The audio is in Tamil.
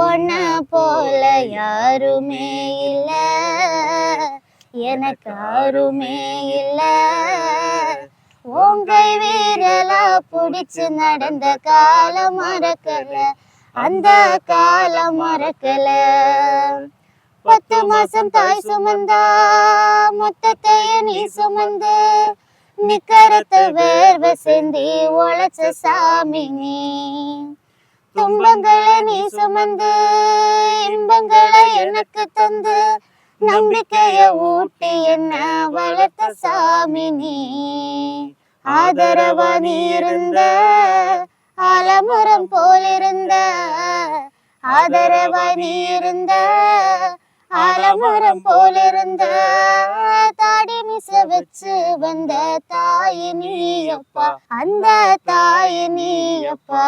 உன்ன போல யாருமே இல்ல, எனக்கு யாருமே இல்ல. உங்கை வீரலா புடிச்சு நடந்த காலம் மறக்கல, அந்த காலம் மறக்கல. 10 மாசம் தாய் சுமந்தா மொத்தத்தைய நீ சுமந்து, நிக்கரத்த வேர்வை செந்தி உழைச்ச சாமி நீ. துன்பங்களை நீ சுமந்து இன்பங்களை எனக்கு தந்து, நம்பிக்கைய ஊட்டி என்ன வளர்த்த சாமி நீ. ஆதரவா நீ இருந்த ஆலமரம் போலிருந்த, ஆதரவா நீ இருந்த ஆலமரம் போலிருந்த. தாடி மிச வச்சு வந்த தாய் நீயப்பா, அந்த தாய் நீயப்பா.